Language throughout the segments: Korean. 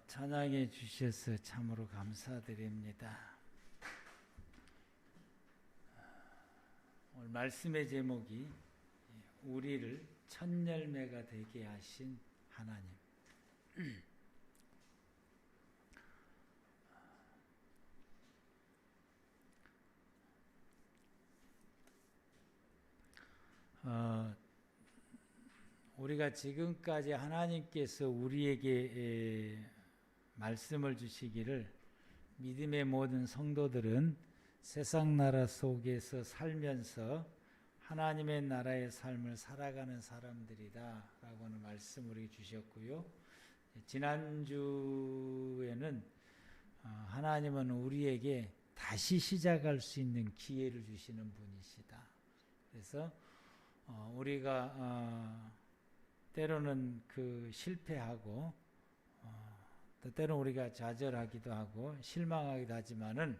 찬양해 주셔서 참으로 감사드립니다. 오늘 말씀의 제목이 우리를 첫 열매가 되게 하신 하나님. 우리가 지금까지 하나님께서 우리에게 말씀을 주시기를 믿음의 모든 성도들은 세상 나라 속에서 살면서 하나님의 나라의 삶을 살아가는 사람들이다 라고 하는 말씀을 우리에게 주셨고요. 지난주에는 하나님은 우리에게 다시 시작할 수 있는 기회를 주시는 분이시다. 그래서 우리가 때로는 실패하고 또 때로는 우리가 좌절하기도 하고 실망하기도 하지만은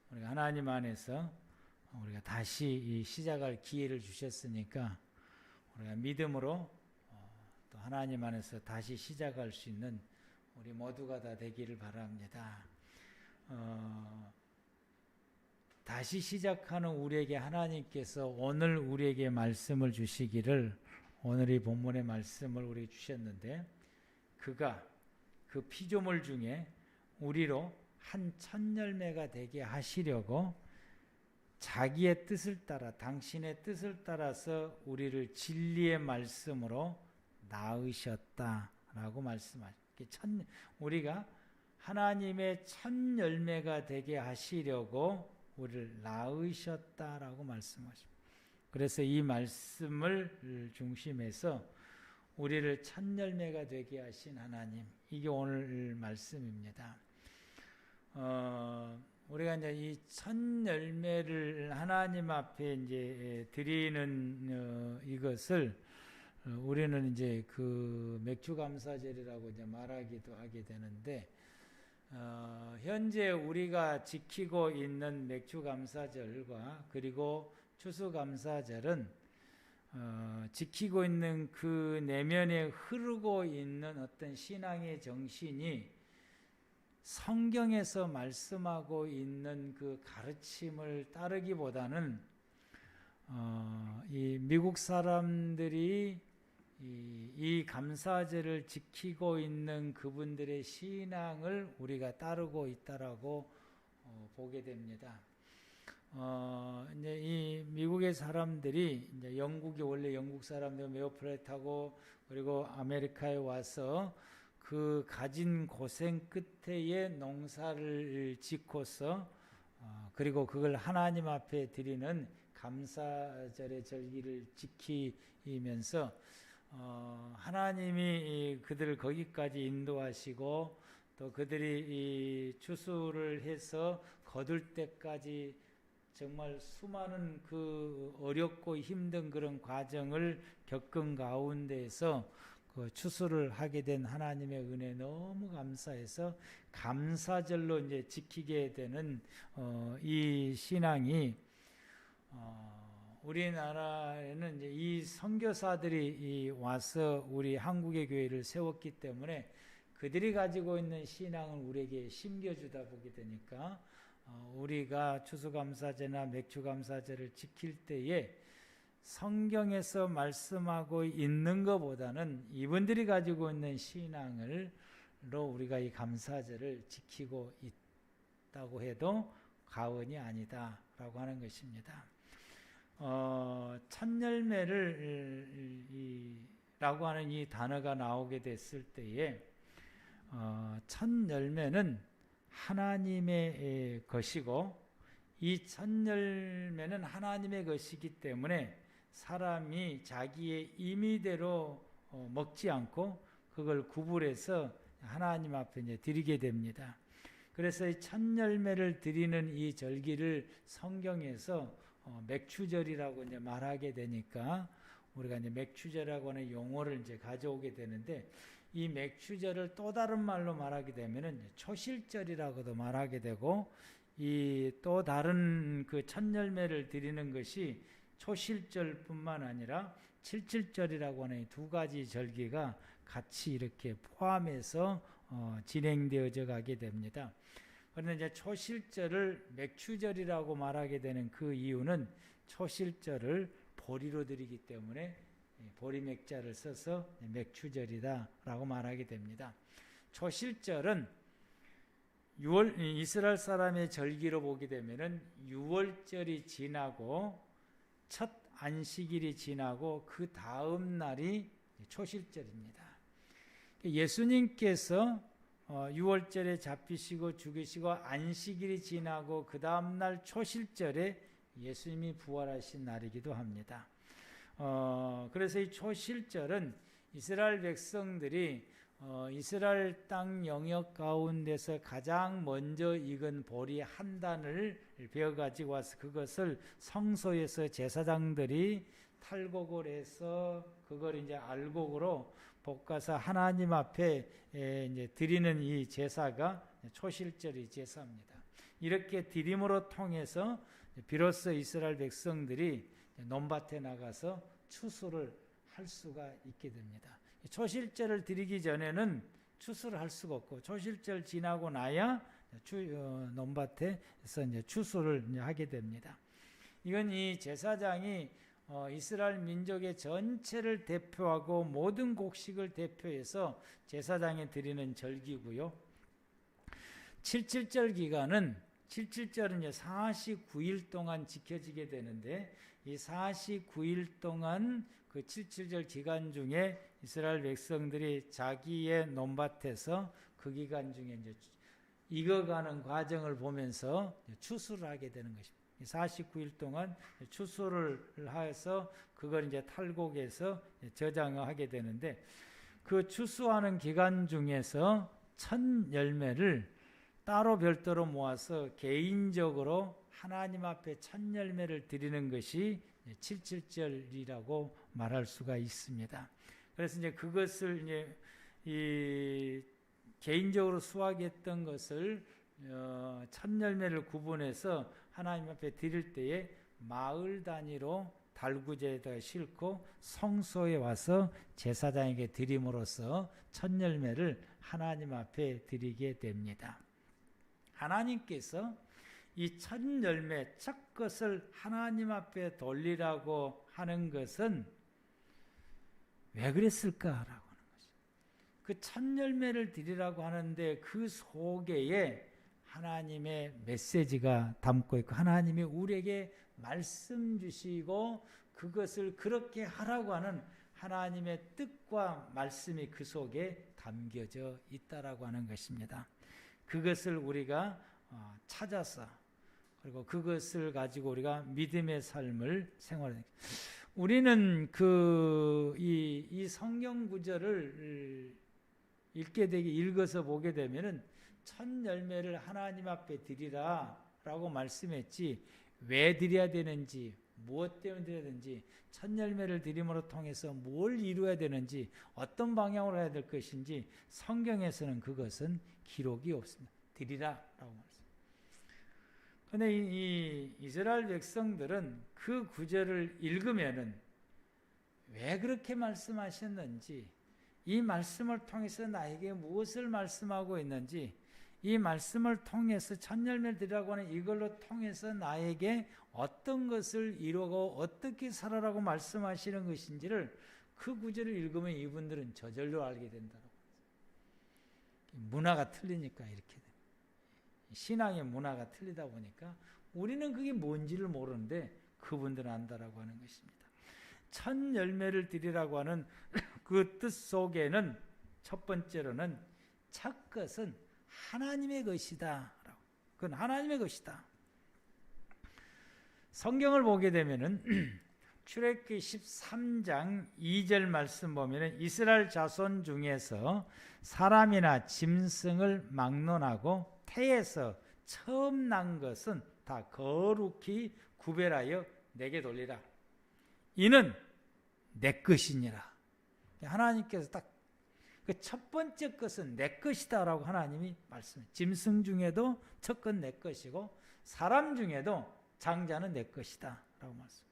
우리가 하나님 안에서 우리가 다시 시작할 기회를 주셨으니까 우리가 믿음으로 또 하나님 안에서 다시 시작할 수 있는 우리 모두가 다 되기를 바랍니다. 다시 시작하는 우리에게 하나님께서 오늘 우리에게 말씀을 주시기를 오늘 이 본문의 말씀을 우리에게 주셨는데 그가 그 피조물 중에 우리로 한 첫 열매가 되게 하시려고 자기의 뜻을 따라 당신의 뜻을 따라서 우리를 진리의 말씀으로 낳으셨다라고 말씀하셨죠. 우리가 하나님의 첫 열매가 되게 하시려고 우리를 낳으셨다라고 말씀하십니다. 그래서 이 말씀을 중심해서 우리를 첫 열매가 되게 하신 하나님, 이게 오늘 말씀입니다. 우리가 이제 이 첫 열매를 하나님 앞에 이제 드리는 이것을 우리는 이제 그 맥주 감사절이라고 이제 말하기도 하게 되는데, 현재 우리가 지키고 있는 맥주 감사절과 그리고 추수 감사절은 지키고 있는 그 내면에 흐르고 있는 어떤 신앙의 정신이 성경에서 말씀하고 있는 그 가르침을 따르기보다는 이 미국 사람들이 이 감사절을 지키고 있는 그분들의 신앙을 우리가 따르고 있다라고 보게 됩니다. 이제 이 미국의 사람들이 이제 영국이 원래 영국 사람들 메어플레이 타고 그리고 아메리카에 와서 그 가진 고생 끝에 농사를 짓고서 그리고 그걸 하나님 앞에 드리는 감사절의 절기를 지키면서 하나님이 그들을 거기까지 인도하시고 또 그들이 이 추수를 해서 거둘 때까지 정말 수많은 그 어렵고 힘든 그런 과정을 겪은 가운데에서 그 추수를 하게 된 하나님의 은혜 너무 감사해서 감사절로 이제 지키게 되는 이 신앙이 우리나라에는 이제 이 선교사들이 와서 우리 한국의 교회를 세웠기 때문에 그들이 가지고 있는 신앙을 우리에게 심겨주다 보게 되니까 우리가 추수감사제나 맥주감사제를 지킬 때에 성경에서 말씀하고 있는 것보다는 이분들이 가지고 있는 신앙으로 우리가 이 감사제를 지키고 있다고 해도 과언이 아니다라고 하는 것입니다. 첫 열매를 라고 하는 이 단어가 나오게 됐을 때에 첫 열매는 하나님의 것이고 이 첫 열매는 하나님의 것이기 때문에 사람이 자기의 임의대로 먹지 않고 그걸 구분해서 하나님 앞에 이제 드리게 됩니다. 그래서 이 첫 열매를 드리는 이 절기를 성경에서 맥추절이라고 이제 말하게 되니까 우리가 이제 맥추절이라고 하는 용어를 이제 가져오게 되는데 이 맥추절을 또 다른 말로 말하게 되면은 초실절이라고도 말하게 되고 이 또 다른 그 첫 열매를 드리는 것이 초실절뿐만 아니라 칠칠절이라고 하는 두 가지 절기가 같이 이렇게 포함해서 진행되어져 가게 됩니다. 그런데 이제 초실절을 맥추절이라고 말하게 되는 그 이유는 초실절을 보리로 드리기 때문에 보리맥자를 써서 맥추절이다라고 말하게 됩니다. 초실절은 이스라엘 사람의 절기로 보게 되면은 6월절이 지나고 첫 안식일이 지나고 그 다음 날이 초실절입니다. 예수님께서 6월절에 잡히시고 죽으시고 안식일이 지나고 그 다음 날 초실절에 예수님이 부활하신 날이기도 합니다. 그래서 이 초실절은 이스라엘 백성들이 이스라엘 땅 영역 가운데서 가장 먼저 익은 보리 한 단을 베어 가지고 와서 그것을 성소에서 제사장들이 탈곡을 해서 그걸 이제 알곡으로 볶아서 하나님 앞에 이제 드리는 이 제사가 초실절의 제사입니다. 이렇게 드림으로 통해서 비로소 이스라엘 백성들이 논밭에 나가서 추수를 할 수가 있게 됩니다. 초실절을 드리기 전에는 추수를 할 수가 없고 초실절 지나고 나야 논밭에서 이제 추수를 이제 하게 됩니다. 이건 이 제사장이 이스라엘 민족의 전체를 대표하고 모든 곡식을 대표해서 제사장에 드리는 절기고요. 77절 기간은 77절은 이제 49일 동안 지켜지게 되는데 이 49일 동안 그 77절 기간 중에 이스라엘 백성들이 자기의 논밭에서 그 기간 중에 이제 익어가는 과정을 보면서 추수를 하게 되는 것입니다. 49일 동안 추수를 해서 그걸 이제 탈곡해서 저장하게 되는데 그 추수하는 기간 중에서 첫 열매를 따로 별도로 모아서 개인적으로 하나님 앞에 첫 열매를 드리는 것이 77절이라고 말할 수가 있습니다. 그래서 이제 그것을 이제 개인적으로 수확했던 것을 첫 열매를 구분해서 하나님 앞에 드릴 때에 마을 단위로 달구제에다가 싣고 성소에 와서 제사장에게 드림으로써 첫 열매를 하나님 앞에 드리게 됩니다. 하나님께서 이 첫 열매, 첫 것을 하나님 앞에 돌리라고 하는 것은 왜 그랬을까라고 하는 거죠. 그 첫 열매를 드리라고 하는데 그 속에 하나님의 메시지가 담고 있고 하나님이 우리에게 말씀 주시고 그것을 그렇게 하라고 하는 하나님의 뜻과 말씀이 그 속에 담겨져 있다라고 하는 것입니다. 그것을 우리가 찾아서 그리고 그것을 가지고 우리가 믿음의 삶을 생활해. 우리는 이 성경 구절을 읽어서 보게 되면은 첫 열매를 하나님 앞에 드리라라고 말씀했지 왜 드려야 되는지 무엇 때문에 드려야 되는지 첫 열매를 드림으로 통해서 뭘 이루어야 되는지 어떤 방향으로 해야 될 것인지 성경에서는 그것은 기록이 없습니다. 드리라라고 말씀합니다. 그런데 이 이스라엘 백성들은 그 구절을 읽으면은 왜 그렇게 말씀하셨는지 이 말씀을 통해서 나에게 무엇을 말씀하고 있는지 이 말씀을 통해서 첫 열매를 드리라고 하는 이걸로 통해서 나에게 어떤 것을 이루고 어떻게 살아라고 말씀하시는 것인지를 그 구절을 읽으면 이분들은 저절로 알게 된다고. 문화가 틀리니까 이렇게 됩니다. 신앙의 문화가 틀리다 보니까 우리는 그게 뭔지를 모르는데 그분들은 안다라고 하는 것입니다. 첫 열매를 드리라고 하는 그 뜻 속에는 첫 번째로는 첫 것은 하나님의 것이다. 그건 하나님의 것이다. 성경을 보게 되면은 출애굽기 13장 2절 말씀 보면은 이스라엘 자손 중에서 사람이나 짐승을 막론하고 태에서 처음 난 것은 다 거룩히 구별하여 내게 돌리라. 이는 내 것이니라. 하나님께서 딱 그 첫 번째 것은 내 것이다라고 하나님이 말씀해요. 짐승 중에도 첫 건 내 것이고 사람 중에도 장자는 내 것이다라고 말씀.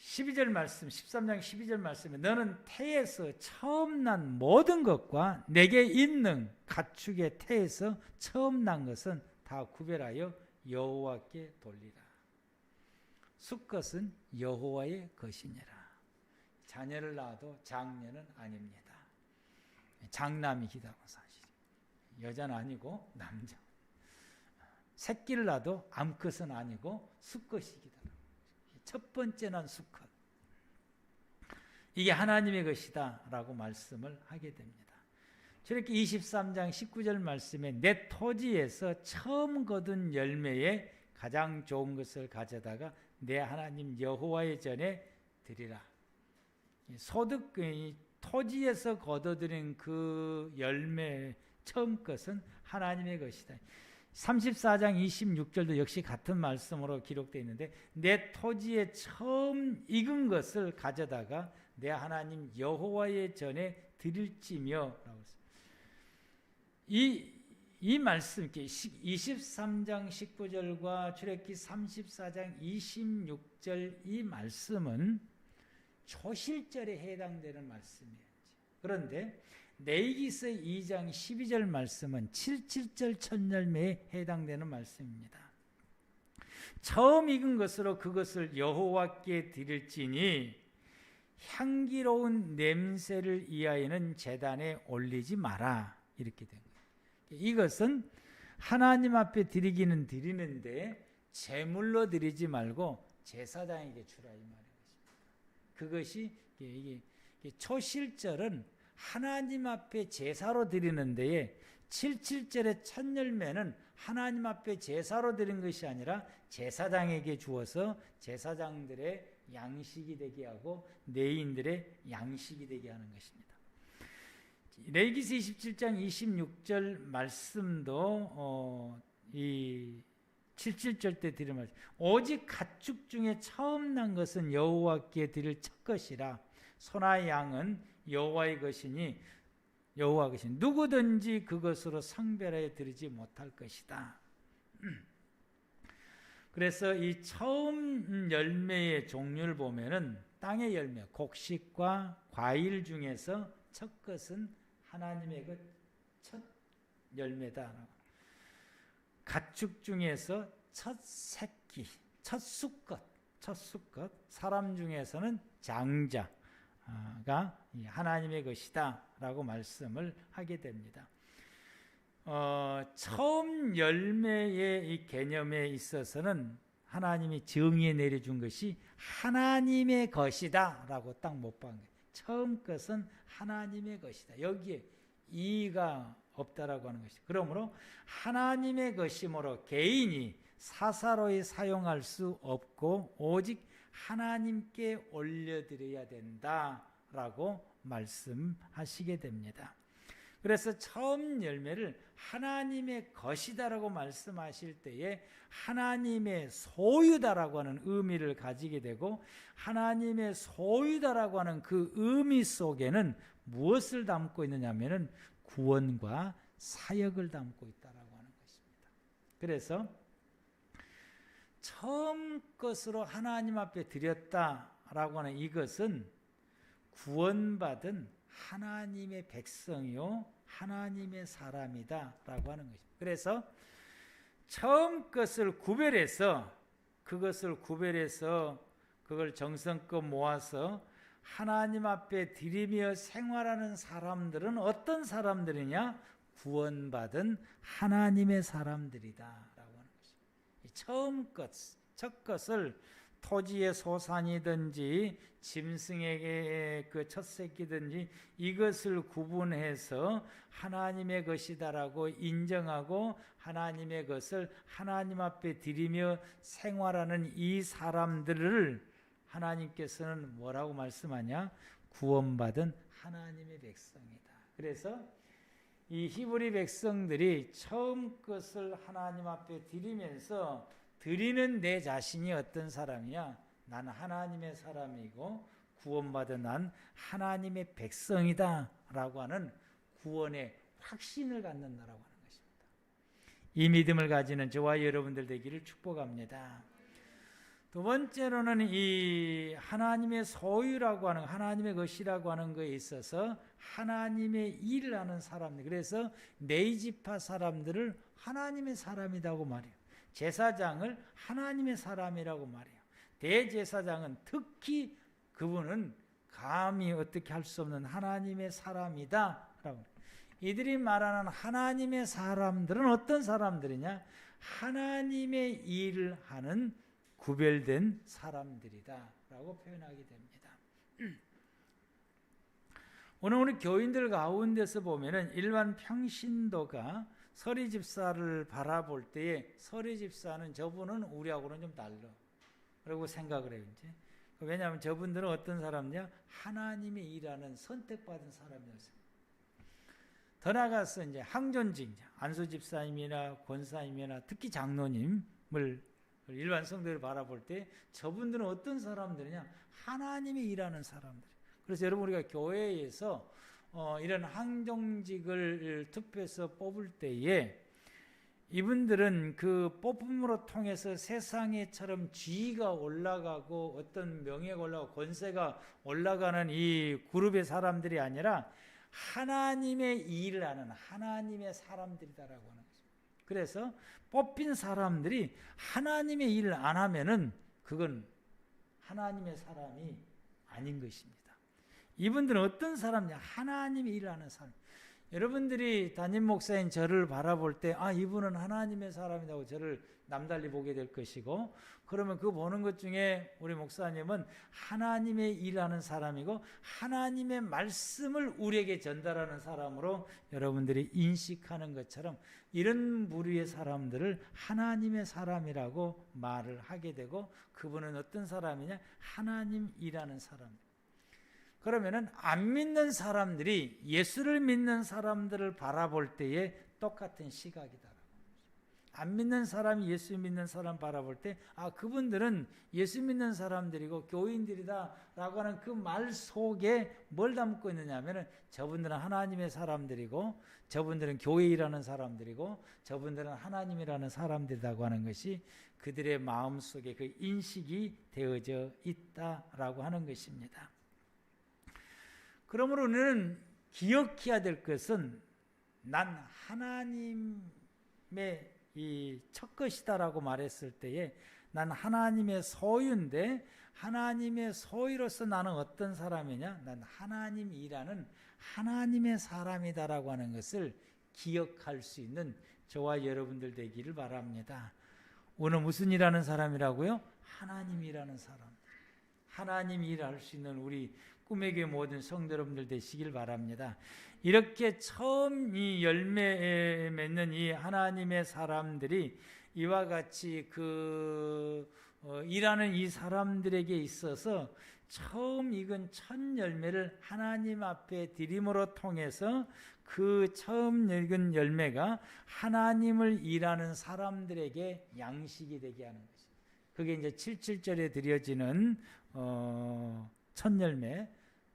12절 말씀, 13장 12절 말씀에 너는 태에서 처음 난 모든 것과 내게 있는 가축의 태에서 처음 난 것은 다 구별하여 여호와께 돌리라. 수컷은 여호와의 것이니라. 자녀를 낳아도 장녀는 아닙니다. 장남이기도 하고 사실 여자는 아니고 남자. 새끼를 낳아도 암컷은 아니고 수컷이기도 하고. 첫 번째 난 수컷. 이게 하나님의 것이다 라고 말씀을 하게 됩니다. 저렇게 23장 19절 말씀에 내 토지에서 처음 거둔 열매에 가장 좋은 것을 가져다가 내 하나님 여호와의 전에 드리라. 소득, 토지에서 거둬들인 그 열매 처음 것은 하나님의 것이다. 34장 26절도 역시 같은 말씀으로 기록되어 있는데 내 토지에 처음 익은 것을 가져다가 내 하나님 여호와의 전에 드릴지며 라고 했습니다. 이 말씀 23장 19절과 출애굽기 34장 26절 이 말씀은 초실절에 해당되는 말씀이에요. 그런데 레위기서 2장 12절 말씀은 77절 첫 열매에 해당되는 말씀입니다. 처음 익은 것으로 그것을 여호와께 드릴지니 향기로운 냄새를 위하여는 제단에 올리지 마라. 이렇게 된 거예요. 이것은 하나님 앞에 드리기는 드리는데 제물로 드리지 말고 제사장에게 주라 이 말인 것입니다. 그것이 이게 초실절은 하나님 앞에 제사로 드리는 데에 77절의 첫 열매는 하나님 앞에 제사로 드린 것이 아니라 제사장에게 주어서 제사장들의 양식이 되게 하고 레위인들의 양식이 되게 하는 것입니다. 레위기서 27장 26절 말씀도 이 77절 때 드린 말씀 오직 가축 중에 처음 난 것은 여호와께 드릴 첫 것이라 소나 양은 여호와의 것이니 여호와 것이니 누구든지 그것으로 성별하여 드리지 못할 것이다. 그래서 이 처음 열매의 종류를 보면은 땅의 열매, 곡식과 과일 중에서 첫 것은 하나님의 것, 첫 열매다. 가축 중에서 첫 새끼, 첫 수컷, 사람 중에서는 장자가 하나님의 것이다 라고 말씀을 하게 됩니다. 처음 열매의 이 개념에 있어서는 하나님이 정의에 내려준 것이 하나님의 것이다 라고 딱 못 박은 거예요. 처음 것은 하나님의 것이다. 여기에 이의가 없다라고 하는 것이죠. 그러므로 하나님의 것이므로 개인이 사사로이 사용할 수 없고 오직 하나님께 올려드려야 된다라고 말씀하시게 됩니다. 그래서 처음 열매를 하나님의 것이다라고 말씀하실 때에 하나님의 소유다라고 하는 의미를 가지게 되고 하나님의 소유다라고 하는 그 의미 속에는 무엇을 담고 있느냐면은 구원과 사역을 담고 있다라고 하는 것입니다. 그래서 처음 것으로 하나님 앞에 드렸다라고 하는 이것은 구원받은 하나님의 백성이요 하나님의 사람이다라고 하는 것입니다. 그래서 처음 것을 구별해서 그걸 정성껏 모아서 하나님 앞에 드리며 생활하는 사람들은 어떤 사람들이냐? 구원받은 하나님의 사람들이다라고 하는 것입니다. 처음 것, 첫 것을 토지의 소산이든지 짐승에게 그 첫 새끼든지 이것을 구분해서 하나님의 것이다라고 인정하고 하나님의 것을 하나님 앞에 드리며 생활하는 이 사람들을 하나님께서는 뭐라고 말씀하냐? 구원받은 하나님의 백성이다. 그래서 이 히브리 백성들이 처음 것을 하나님 앞에 드리면서 드리는 내 자신이 어떤 사람이야? 나는 하나님의 사람이고 구원받은 난 하나님의 백성이다 라고 하는 구원의 확신을 갖는다라고 하는 것입니다. 이 믿음을 가지는 저와 여러분들 되기를 축복합니다. 두 번째로는 이 하나님의 소유라고 하는, 하나님의 것이라고 하는 것에 있어서 하나님의 일을 하는 사람들, 그래서 네이지파 사람들을 하나님의 사람이라고 말해요. 제사장을 하나님의 사람이라고 말해요. 대제사장은 특히 그분은 감히 어떻게 할 수 없는 하나님의 사람이다 라고. 이들이 말하는 하나님의 사람들은 어떤 사람들이냐? 하나님의 일을 하는 구별된 사람들이다 라고 표현하게 됩니다. 오늘 우리 교인들 가운데서 보면은 일반 평신도가 서리 집사를 바라볼 때에 서리 집사는 저분은 우리하고는 좀 달라 라고 생각을 해요. 이제. 왜냐하면 저분들은 어떤 사람이냐? 하나님의 일하는 선택받은 사람이었어요. 더 나아가서 이제 항존직, 안수 집사님이나 권사님이나 특히 장로님을 일반 성도를 바라볼 때 저분들은 어떤 사람들이냐? 하나님의 일하는 사람들. 그래서 여러분 우리가 교회에서 이런 항존직을 투표해서 뽑을 때에 이분들은 그 뽑음으로 통해서 세상에처럼 지위가 올라가고 어떤 명예가 올라가고 권세가 올라가는 이 그룹의 사람들이 아니라 하나님의 일을 하는 하나님의 사람들이다라고 하는 거죠. 그래서 뽑힌 사람들이 하나님의 일을 안 하면은 그건 하나님의 사람이 아닌 것입니다. 이분들은 어떤 사람이냐? 하나님의 일을 하는 사람. 여러분들이 담임 목사인 저를 바라볼 때 이분은 하나님의 사람이라고 저를 남달리 보게 될 것이고, 그러면 그 보는 것 중에 우리 목사님은 하나님의 일하는 사람이고 하나님의 말씀을 우리에게 전달하는 사람으로 여러분들이 인식하는 것처럼 이런 부류의 사람들을 하나님의 사람이라고 말을 하게 되고, 그분은 어떤 사람이냐? 하나님 일하는 사람. 그러면은 안 믿는 사람들이 예수를 믿는 사람들을 바라볼 때에 똑같은 시각이다. 안 믿는 사람이 예수 믿는 사람 바라볼 때 그분들은 예수 믿는 사람들이고 교인들이다라고 하는 그 말 속에 뭘 담고 있느냐 하면은 저분들은 하나님의 사람들이고 저분들은 교회 일하는 사람들이고 저분들은 하나님이라는 사람들이라고 하는 것이 그들의 마음속에 그 인식이 되어져 있다라고 하는 것입니다. 그러므로 우리는 기억해야 될 것은 난 하나님의 이 첫 것이다라고 말했을 때에 난 하나님의 소유인데 하나님의 소유로서 나는 어떤 사람이냐? 난 하나님 일하는 하나님의 사람이다라고 하는 것을 기억할 수 있는 저와 여러분들 되기를 바랍니다. 오늘 무슨 일하는 사람이라고요? 하나님 일하는 사람. 하나님 일할 수 있는 우리 꿈의 교회 모든 성도 여러분들 되시길 바랍니다. 이렇게 처음 이 열매 맺는 이 하나님의 사람들이 이와 같이 일하는 이 사람들에게 있어서 처음 익은 첫 열매를 하나님 앞에 드림으로 통해서 그 처음 익은 열매가 하나님을 일하는 사람들에게 양식이 되게 하는 것이죠. 그게 이제 77절에 드려지는 첫 열매,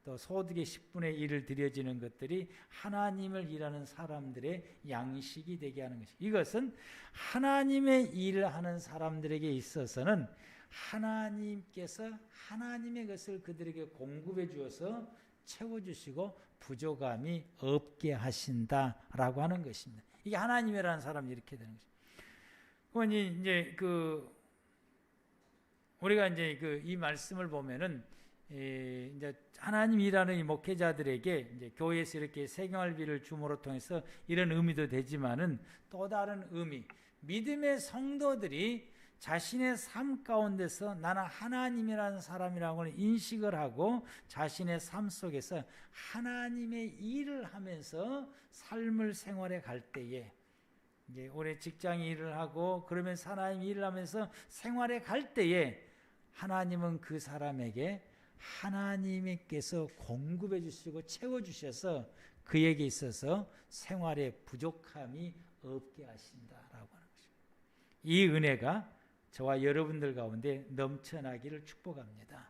또 소득의 10분의 1을 드려지는 것들이 하나님을 일하는 사람들의 양식이 되게 하는 것입니다. 이것은 하나님의 일을 하는 사람들에게 있어서는 하나님께서 하나님의 것을 그들에게 공급해 주어서 채워주시고 부족함이 없게 하신다라고 하는 것입니다. 이게 하나님이라는 사람이 이렇게 되는 것입니다. 그건 이제 우리가 이제 이 말씀을 보면은 이제 하나님 일하는 이 목회자들에게 이제 교회에서 이렇게 생활비를 줌으로 통해서 이런 의미도 되지만은 또 다른 의미, 믿음의 성도들이 자신의 삶 가운데서 나는 하나님이라는 사람이라고 인식을 하고 자신의 삶 속에서 하나님의 일을 하면서 삶을 생활해 갈 때에 이제 올해 직장 일을 하고 그러면서 하나님 일을 하면서 생활해 갈 때에 하나님은 그 사람에게 하나님께서 공급해 주시고 채워주셔서 그에게 있어서 생활에 부족함이 없게 하신다라고 하는 것입니다. 이 은혜가 저와 여러분들 가운데 넘쳐나기를 축복합니다.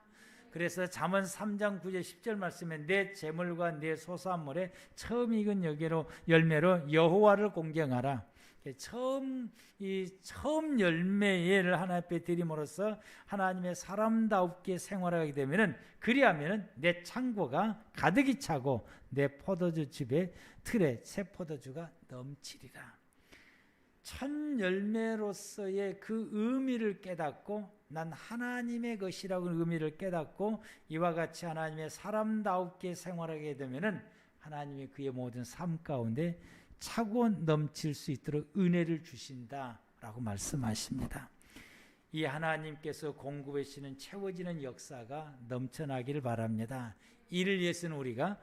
그래서 잠언 3장 9절 10절 말씀에 내 재물과 내 소산물에 처음 익은 열매로 여호와를 공경하라. 처음 열매를 하나님 앞에 드림으로써 하나님의 사람다웁게 생활하게 되면은, 그리하면은 내 창고가 가득히 차고 내 포도주 집에 틀에 새 포도주가 넘치리라. 첫 열매로서의 그 의미를 깨닫고, 난 하나님의 것이라고 의미를 깨닫고 이와 같이 하나님의 사람다웁게 생활하게 되면은 하나님이 그의 모든 삶 가운데 차고 넘칠 수 있도록 은혜를 주신다라고 말씀하십니다. 이 하나님께서 공급해 주시는 채워지는 역사가 넘쳐나기를 바랍니다. 이를 위해서는 우리가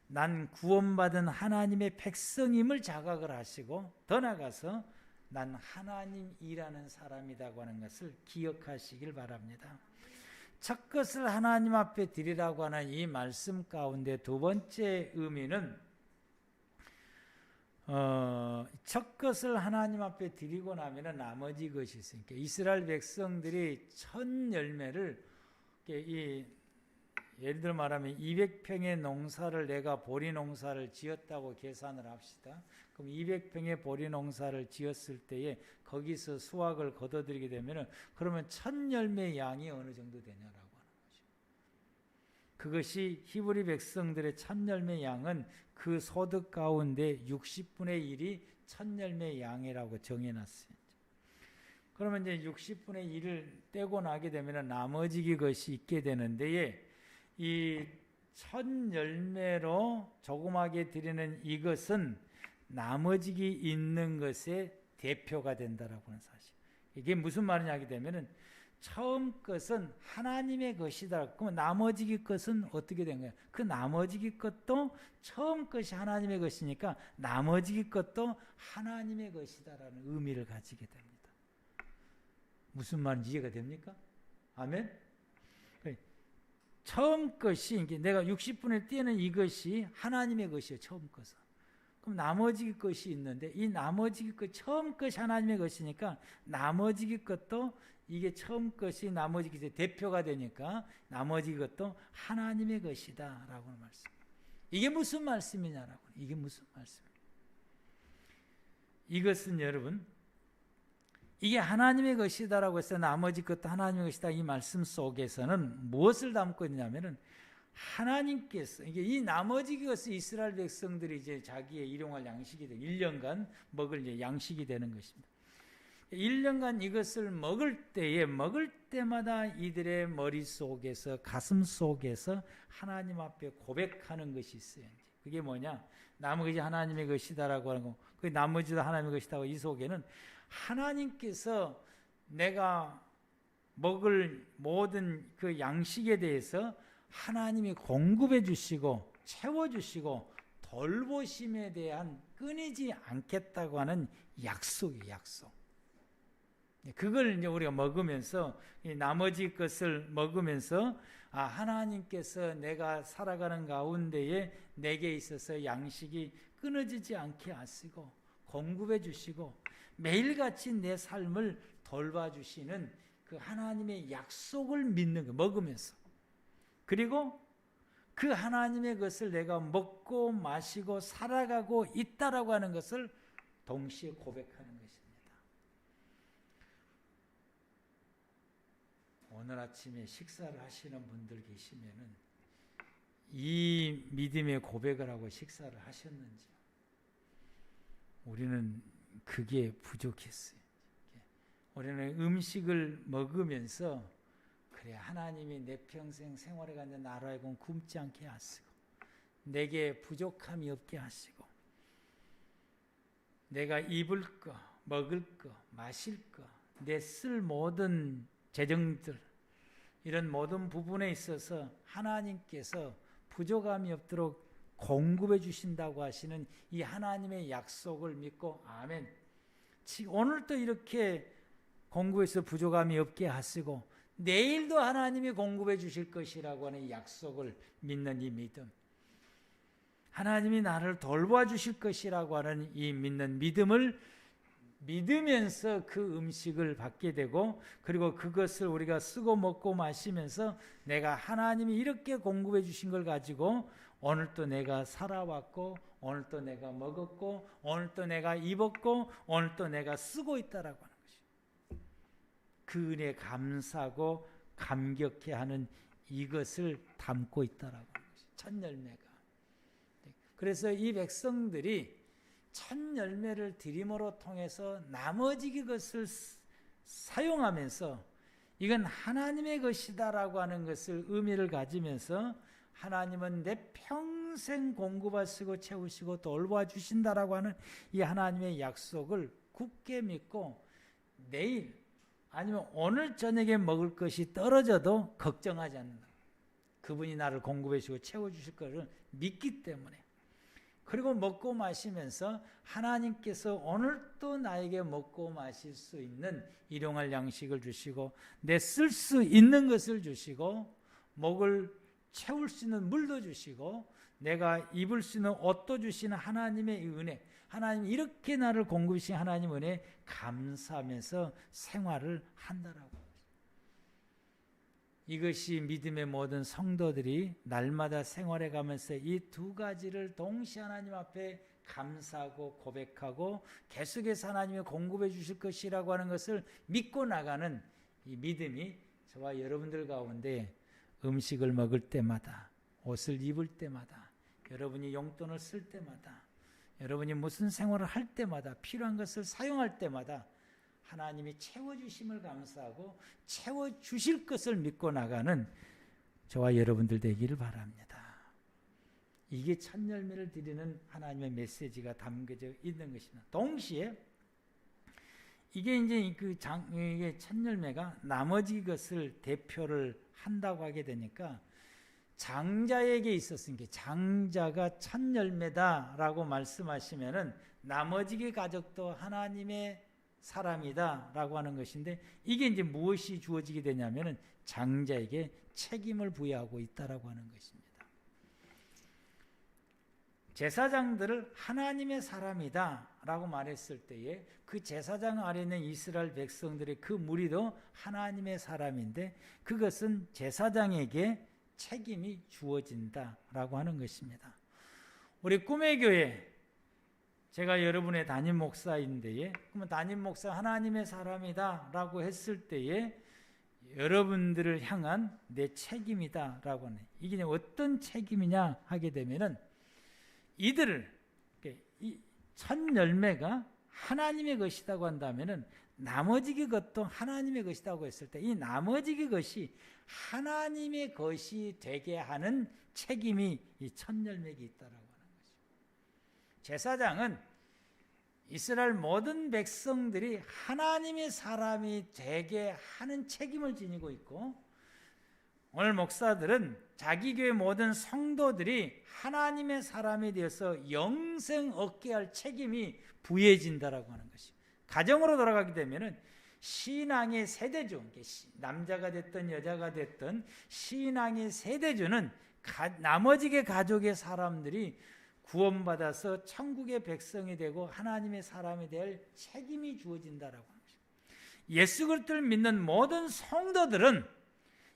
난 구원받은 하나님의 백성임을 자각을 하시고, 더 나아가서 난 하나님이라는 사람이라고 하는 것을 기억하시길 바랍니다. 첫 것을 하나님 앞에 드리라고 하는 이 말씀 가운데 두 번째 의미는, 첫 것을 하나님 앞에 드리고 나면 나머지 것이 있으니까, 이스라엘 백성들이 첫 열매를, 예를 들어 말하면 200평의 농사를, 내가 보리 농사를 지었다고 계산을 합시다. 그럼 200평의 보리 농사를 지었을 때에 거기서 수확을 거둬들이게 되면, 그러면 첫 열매 양이 어느 정도 되냐라고 하는 거죠. 그것이 히브리 백성들의 첫 열매 양은 그 소득 가운데 60분의 1이 첫 열매 양이라고 정해놨어요. 그러면 이제 60분의 1을 떼고 나게 되면 나머지 것이 있게 되는데, 이 첫 열매로 조그맣게 드리는 이것은 나머지 있는 것의 대표가 된다라고 하는 사실. 이게 무슨 말이냐 하게 되면은, 처음 것은 하나님의 것이다. 그러면 나머지 것은 어떻게 된 거야? 그 나머지 것도 처음 것이 하나님의 것이니까 나머지 것도 하나님의 것이다라는 의미를 가지게 됩니다. 무슨 말인지 이해가 됩니까? 아멘? 처음 것이, 내가 60분에 띄는 이것이 하나님의 것이에요. 처음 것은. 그럼 나머지 것이 있는데, 이 나머지 것, 처음 것이 하나님의 것이니까 나머지 것도, 이게 처음 것이 나머지 것의 대표가 되니까 나머지 것도 하나님의 것이다 라고 하는 말씀. 이게 무슨 말씀이냐라고. 이게 무슨 말씀이에요? 이것은 여러분, 이게 하나님의 것이다라고 해서 나머지 것도 하나님의 것이다, 이 말씀 속에서는 무엇을 담고 있냐면은, 하나님께서, 이게 이 나머지 것을 이스라엘 백성들이 이제 자기의 일용할 양식이 되고 1년간 먹을 이제 양식이 되는 것입니다. 1년간 이것을 먹을 때마다 이들의 머릿속에서, 가슴 속에서 하나님 앞에 고백하는 것이 있어요. 그게 뭐냐? 나머지 하나님의 것이다라고 하는 거, 그 나머지도 하나님의 것이다고, 이 속에는 하나님께서 내가 먹을 모든 그 양식에 대해서 하나님이 공급해 주시고 채워주시고 돌보심에 대한 끊이지 않겠다고 하는 약속이에요. 약속. 그걸 이제 우리가 먹으면서, 이 나머지 것을 먹으면서, 하나님께서 내가 살아가는 가운데에 내게 있어서 양식이 끊어지지 않게 하시고 공급해 주시고 매일같이 내 삶을 돌봐주시는 그 하나님의 약속을 믿는 거, 먹으면서. 그리고 그 하나님의 것을 내가 먹고 마시고 살아가고 있다라고 하는 것을 동시에 고백하는 것입니다. 오늘 아침에 식사를 하시는 분들 계시면은 이 믿음의 고백을 하고 식사를 하셨는지. 우리는 그게 부족했어요. 우리는 음식을 먹으면서, 그래, 하나님이 내 평생 생활해가는 나로 하여금 굶지 않게 하시고 내게 부족함이 없게 하시고 내가 입을 거, 먹을 거, 마실 거, 내 쓸 모든 재정들, 이런 모든 부분에 있어서 하나님께서 부족함이 없도록 공급해 주신다고 하시는 이 하나님의 약속을 믿고, 아멘, 오늘도 이렇게 공급해서 부족함이 없게 하시고 내일도 하나님이 공급해 주실 것이라고 하는 이 약속을 믿는 이 믿음, 하나님이 나를 돌봐 주실 것이라고 하는 이 믿는 믿음을 믿으면서 그 음식을 받게 되고, 그리고 그것을 우리가 쓰고 먹고 마시면서 내가 하나님이 이렇게 공급해 주신 걸 가지고 오늘도 내가 살아왔고, 오늘도 내가 먹었고, 오늘도 내가 입었고, 오늘도 내가 쓰고 있다라고 하는 것이죠. 그 은혜에 감사하고 감격해하는 이것을 담고 있다라고 하는 것이죠. 첫 열매가. 그래서 이 백성들이 첫 열매를 드림으로 통해서 나머지 것을 사용하면서 이건 하나님의 것이다라고 하는 것을 의미를 가지면서 하나님은 내 평생 공급하시고 채우시고 돌봐 주신다라고 하는 이 하나님의 약속을 굳게 믿고 내일 아니면 오늘 저녁에 먹을 것이 떨어져도 걱정하지 않는다. 그분이 나를 공급해 주시고 채워주실 것을 믿기 때문에. 그리고 먹고 마시면서 하나님께서 오늘도 나에게 먹고 마실 수 있는 일용할 양식을 주시고 내 쓸 수 있는 것을 주시고 목을 채울 수 있는 물도 주시고 내가 입을 수 있는 옷도 주시는 하나님의 은혜, 하나님 이렇게 나를 공급하신 하나님 은혜 감사하면서 생활을 한다라고. 이것이 믿음의 모든 성도들이 날마다 생활해 가면서 이 두 가지를 동시에 하나님 앞에 감사하고 고백하고 계속해서 하나님이 공급해 주실 것이라고 하는 것을 믿고 나가는 이 믿음이 저와 여러분들 가운데 음식을 먹을 때마다, 옷을 입을 때마다, 여러분이 용돈을 쓸 때마다, 여러분이 무슨 생활을 할 때마다, 필요한 것을 사용할 때마다 하나님이 채워주심을 감사하고 채워주실 것을 믿고 나가는 저와 여러분들 되기를 바랍니다. 이게 첫 열매를 드리는 하나님의 메시지가 담겨져 있는 것입니다. 동시에 이게 이제 이게 첫 열매가 나머지 것을 대표를 한다고 하게 되니까 장자에게 있었으니까 장자가 첫 열매다라고 말씀하시면은 나머지 가족도 하나님의 사람이다 라고 하는 것인데 이게 이제 무엇이 주어지게 되냐면은 장자에게 책임을 부여하고 있다라고 하는 것입니다. 제사장들을 하나님의 사람이다 라고 말했을 때에 그 제사장 아래 있는 이스라엘 백성들의 그 무리도 하나님의 사람인데 그것은 제사장에게 책임이 주어진다 라고 하는 것입니다. 우리 꿈의 교회 제가 여러분의 담임 목사인데에 그러면 담임 목사 하나님의 사람이다 라고 했을 때에 여러분들을 향한 내 책임이다 라고 하는 이게 어떤 책임이냐 하게 되면은 이들을 이 첫 열매가 하나님의 것이라고 한다면은 나머지 것도 하나님의 것이라고 했을 때 이 나머지 것이 하나님의 것이 되게 하는 책임이 이 첫 열매에 있다라고 하는 것입니다. 제사장은 이스라엘 모든 백성들이 하나님의 사람이 되게 하는 책임을 지니고 있고 오늘 목사들은 자기 교회 모든 성도들이 하나님의 사람이 되어서 영생 얻게 할 책임이 부여진다라고 하는 것입니다. 가정으로 돌아가게 되면은 신앙의 세대주, 남자가 됐든 여자가 됐든 신앙의 세대주는 나머지 가족의 사람들이 구원받아서 천국의 백성이 되고 하나님의 사람이 될 책임이 주어진다라고 하는 것입니다. 예수 그리스도를 믿는 모든 성도들은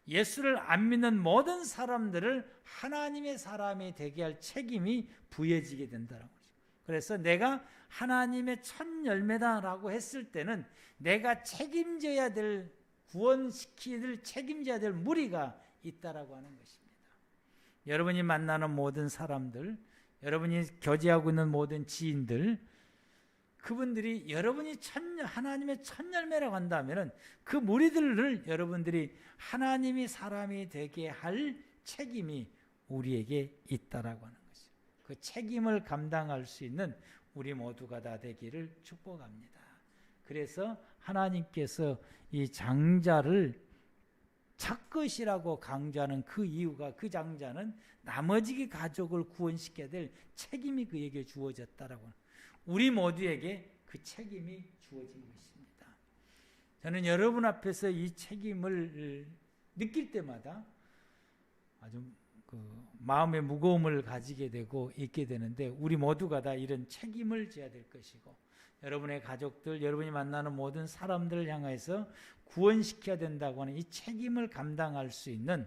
예수를 안 믿는 모든 사람들을 하나님의 사람이 되게 할 책임이 부여지게 된다라고 하죠. 그래서 내가 하나님의 첫 열매다라고 했을 때는 내가 책임져야 될 구원시킬 책임져야 될 무리가 있다라고 하는 것입니다. 여러분이 만나는 모든 사람들, 여러분이 교제하고 있는 모든 지인들, 그분들이 여러분이 하나님의 첫 열매라고 한다면 그 무리들을 여러분들이 하나님이 사람이 되게 할 책임이 우리에게 있다라고 하는 것이죠. 그 책임을 감당할 수 있는 우리 모두가 다 되기를 축복합니다. 그래서 하나님께서 이 장자를 첫것이라고 강조하는 그 이유가 그 장자는 나머지 가족을 구원시켜야 될 책임이 그에게 주어졌다라고 하는 우리 모두에게 그 책임이 주어진 것입니다. 저는 여러분 앞에서 이 책임을 느낄 때마다 아주 마음의 무거움을 가지게 되고 있게 되는데 우리 모두가 다 이런 책임을 져야 될 것이고 여러분의 가족들, 여러분이 만나는 모든 사람들을 향해서 구원시켜야 된다고 하는 이 책임을 감당할 수 있는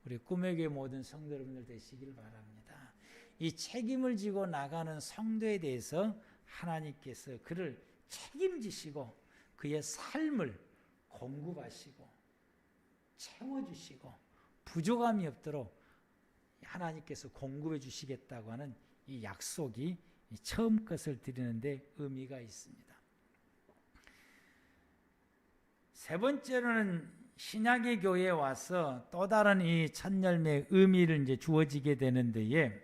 우리 꿈의 교회 모든 성도 여러분들 되시길 바랍니다. 이 책임을 지고 나가는 성도에 대해서 하나님께서 그를 책임지시고 그의 삶을 공급하시고 채워주시고 부족함이 없도록 하나님께서 공급해 주시겠다고 하는 이 약속이 처음 것을 드리는데 의미가 있습니다. 세 번째로는 신약의 교회에 와서 또 다른 이 첫 열매의 의미를 이제 주어지게 되는데에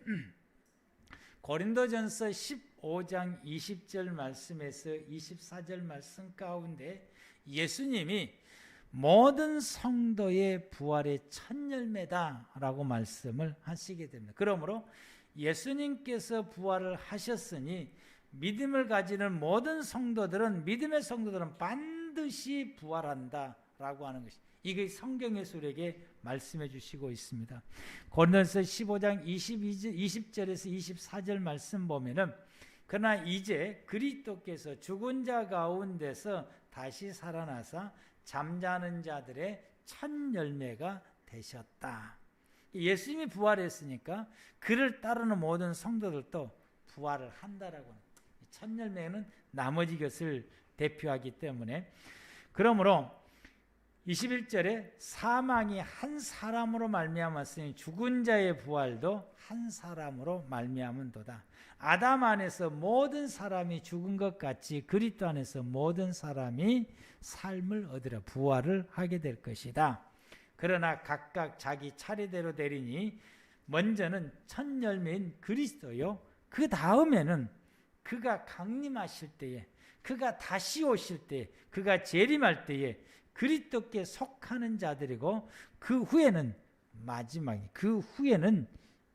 고린도전서 15장 20절 말씀에서 24절 말씀 가운데 예수님이 모든 성도의 부활의 첫 열매다라고 말씀을 하시게 됩니다. 그러므로 예수님께서 부활을 하셨으니 믿음을 가지는 모든 성도들은 믿음의 성도들은 반드시 부활한다라고 하는 것이 이게 성경의 수에게 말씀해 주시고 있습니다. 고린도서 15장 20절에서 24절 말씀 보면은 그러나 이제 그리스도께서 죽은 자 가운데서 다시 살아나사 잠자는 자들의 첫 열매가 되셨다. 예수님이 부활했으니까 그를 따르는 모든 성도들도 부활을 한다라고 합니다. 첫 열매는 나머지 것을 대표하기 때문에 그러므로 21절에 사망이 한 사람으로 말미암았으니 죽은 자의 부활도 한 사람으로 말미암은도다. 아담 안에서 모든 사람이 죽은 것 같이 그리스도 안에서 모든 사람이 삶을 얻으라 부활을 하게 될 것이다. 그러나 각각 자기 차례대로 되리니 먼저는 첫 열매인 그리스도요. 그 다음에는 그가 강림하실 때에 그가 다시 오실 때에 그가 재림할 때에 그리스도께 속하는 자들이고 그 후에는 그 후에는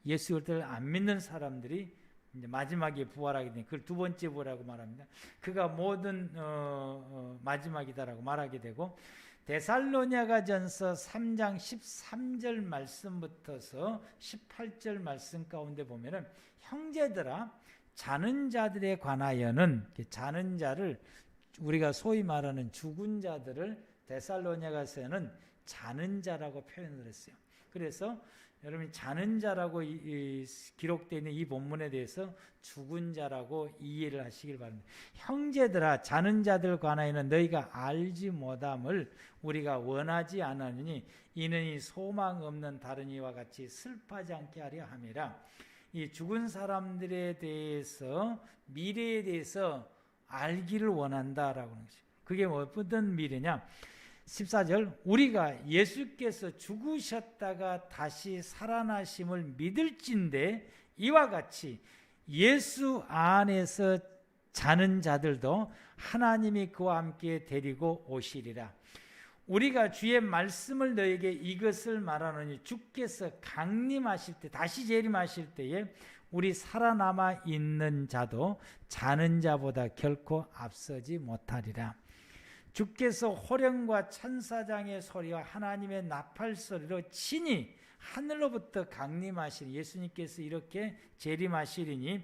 예수 그리스도를 안 믿는 사람들이 이제 마지막에 부활하게 되는 그걸 두 번째 부활이라고 말합니다. 그가 모든 마지막이다라고 말하게 되고 데살로니가전서 3장 13절 말씀부터서 18절 말씀 가운데 보면은 형제들아 자는 자들에 관하여는 자는 자를 우리가 소위 말하는 죽은 자들을 데살로니가서는 자는 자라고 표현을 했어요. 그래서 여러분 자는 자라고 기록되어 있는 이 본문에 대해서 죽은 자라고 이해를 하시길 바랍니다. 형제들아 자는 자들 관하여는 너희가 알지 못함을 우리가 원하지 않으니 이는 이 소망 없는 다른 이와 같이 슬퍼하지 않게 하려 함이라. 이 죽은 사람들에 대해서 미래에 대해서 알기를 원한다라고 하는 것이죠. 그게 어떤 미래냐? 14절 우리가 예수께서 죽으셨다가 다시 살아나심을 믿을진데 이와 같이 예수 안에서 자는 자들도 하나님이 그와 함께 데리고 오시리라. 우리가 주의 말씀을 너에게 이것을 말하노니 주께서 강림하실 때 다시 재림하실 때에 우리 살아남아 있는 자도 자는 자보다 결코 앞서지 못하리라. 주께서 호령과 천사장의 소리와 하나님의 나팔 소리로 친히 하늘로부터 강림하시니 예수님께서 이렇게 재림하시리니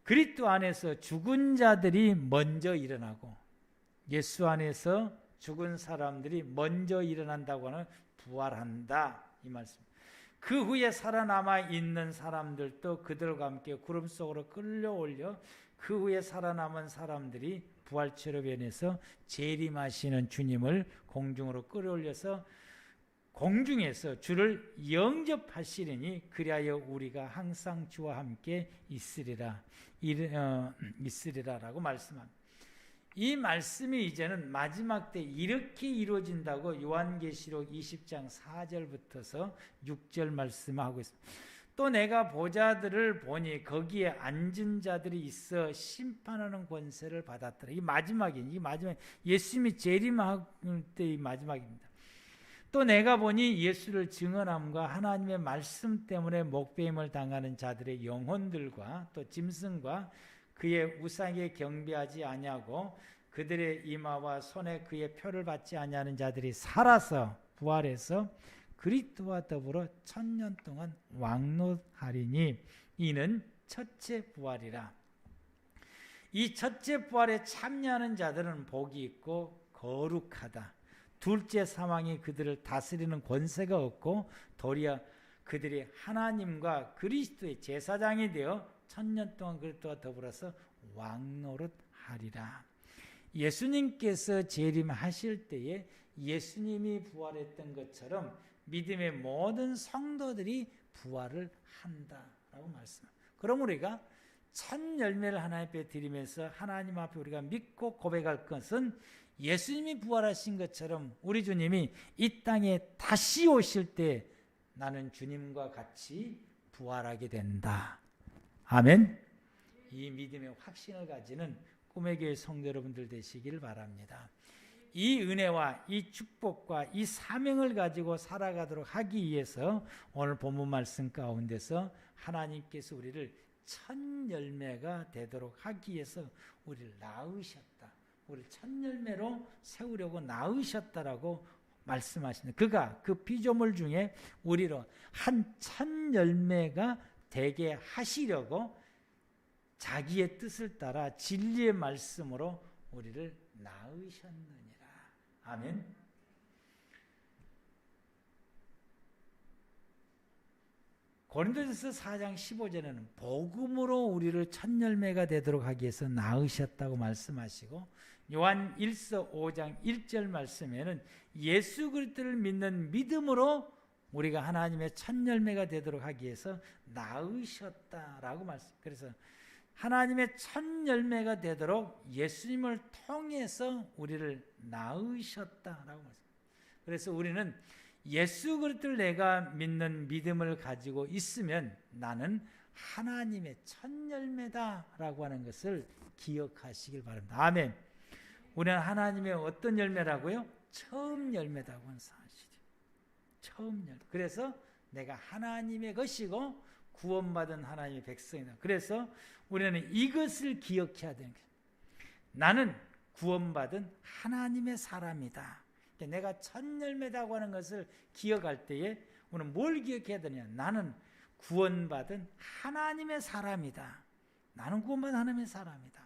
그리스도 안에서 죽은 자들이 먼저 일어나고 예수 안에서 죽은 사람들이 먼저 일어난다고 하는 부활한다 이 말씀. 그 후에 살아남아 있는 사람들도 그들과 함께 구름 속으로 끌려올려 그 후에 살아남은 사람들이 부활체로 변해서 재림하시는 주님을 공중으로 끌어올려서 공중에서 주를 영접하시리니 그리하여 우리가 항상 주와 함께 있으리라라고 말씀합니다. 이 말씀이 이제는 마지막 때 이렇게 이루어진다고 요한계시록 20장 4절부터서 6절 말씀하고 있습니다. 또 내가 보좌들을 보니 거기에 앉은 자들이 있어 심판하는 권세를 받았더라. 이 마지막 예수님이 재림할 때의 마지막입니다. 또 내가 보니 예수를 증언함과 하나님의 말씀 때문에 목배임을 당하는 자들의 영혼들과 또 짐승과 그의 우상에 경배하지 아니하고 그들의 이마와 손에 그의 표를 받지 아니하는 자들이 살아서 부활해서 그리스도와 더불어 1000년 동안 왕노하리니 이는 첫째 부활이라. 이 첫째 부활에 참여하는 자들은 복이 있고 거룩하다. 둘째 사망이 그들을 다스리는 권세가 없고 도리어 그들이 하나님과 그리스도의 제사장이 되어 1000년 동안 그리스도와 더불어서 왕노릇하리라. 예수님께서 재림하실 때에 예수님이 부활했던 것처럼 믿음의 모든 성도들이 부활을 한다라고 말씀합니다. 그럼 우리가 첫 열매를 하나님 앞에 드리면서 하나님 앞에 우리가 믿고 고백할 것은 예수님이 부활하신 것처럼 우리 주님이 이 땅에 다시 오실 때 나는 주님과 같이 부활하게 된다. 아멘. 이 믿음의 확신을 가지는 꿈의 교회 성도 여러분들 되시길 바랍니다. 이 은혜와 이 축복과 이 사명을 가지고 살아가도록 하기 위해서 오늘 본문 말씀 가운데서 하나님께서 우리를 첫 열매가 되도록 하기 위해서 우리를 낳으셨다. 우리를 첫 열매로 세우려고 낳으셨다라고 말씀하시는, 그가 그 피조물 중에 우리로 한 첫 열매가 되게 하시려고 자기의 뜻을 따라 진리의 말씀으로 우리를 낳으셨느니라. 아멘. 고린도전서 4장 15절에는 복음으로 우리를 첫 열매가 되도록 하기 위해서 낳으셨다고 말씀하시고, 요한 1서 5장 1절 말씀에는 예수 그리스도를 믿는 믿음으로 우리가 하나님의 첫 열매가 되도록 하기 위해서 낳으셨다라고 말씀. 그래서 하나님의 첫 열매가 되도록 예수님을 통해서 우리를 낳으셨다라고 말씀. 그래서 우리는 예수 그리스도를 내가 믿는 믿음을 가지고 있으면 나는 하나님의 첫 열매다라고 하는 것을 기억하시길 바랍니다. 아멘. 우리는 하나님의 어떤 열매라고요? 처음 열매다고 하는 사실이에요. 처음 열매. 그래서 내가 하나님의 것이고 구원받은 하나님의 백성이다. 그래서 우리는 이것을 기억해야 되는 거예요. 나는 구원받은 하나님의 사람이다. 내가 첫 열매다고 하는 것을 기억할 때에 우리는 뭘 기억해야 되냐? 나는 구원받은 하나님의 사람이다. 나는 구원받은 하나님의 사람이다.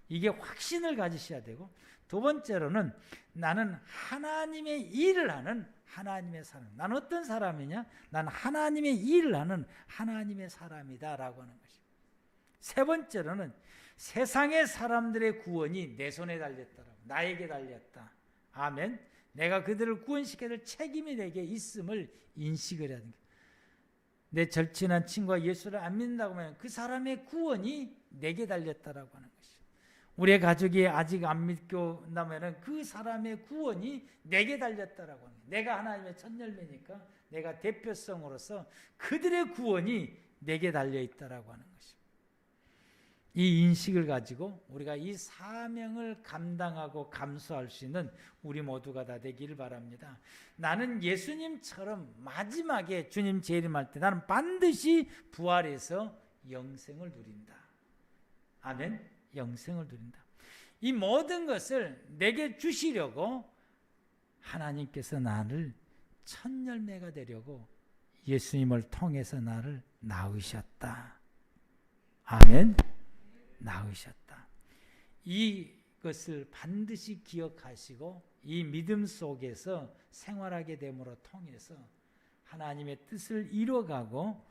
이게 확신을 가지셔야 되고, 두 번째로는 나는 하나님의 일을 하는 하나님의 사람. 나는 어떤 사람이냐? 나는 하나님의 일을 하는 하나님의 사람이다라고 하는 것입니다. 세 번째로는 세상의 사람들의 구원이 내 손에 달렸다라고, 나에게 달렸다. 아멘. 내가 그들을 구원시켜야 될 책임이 내게 있음을 인식을 해야 된다. 내 절친한 친구가 예수를 안 믿는다고 하면 그 사람의 구원이 내게 달렸다라고 하는 것이죠. 우리의 가족이 아직 안 믿고 나면은 그 사람의 구원이 내게 달렸다라고 하는 거예요. 내가 하나님의 첫 열매니까 내가 대표성으로서 그들의 구원이 내게 달려 있다라고 하는 것입니다. 이 인식을 가지고 우리가 이 사명을 감당하고 감수할 수 있는 우리 모두가 다 되기를 바랍니다. 나는 예수님처럼 마지막에 주님 재림할 때 나는 반드시 부활해서 영생을 누린다. 아멘. 영생을 누린다. 이 모든 것을 내게 주시려고 하나님께서 나를 첫 열매가 되려고 예수님을 통해서 나를 낳으셨다. 아멘. 낳으셨다. 이것을 반드시 기억하시고 이 믿음 속에서 생활하게 됨으로 통해서 하나님의 뜻을 이뤄가고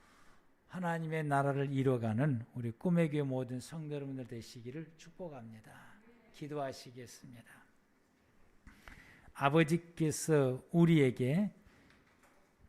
하나님의 나라를 이뤄가는 우리 꿈의 교회 모든 성도 여러분들 되시기를 축복합니다. 기도하시겠습니다. 아버지께서 우리에게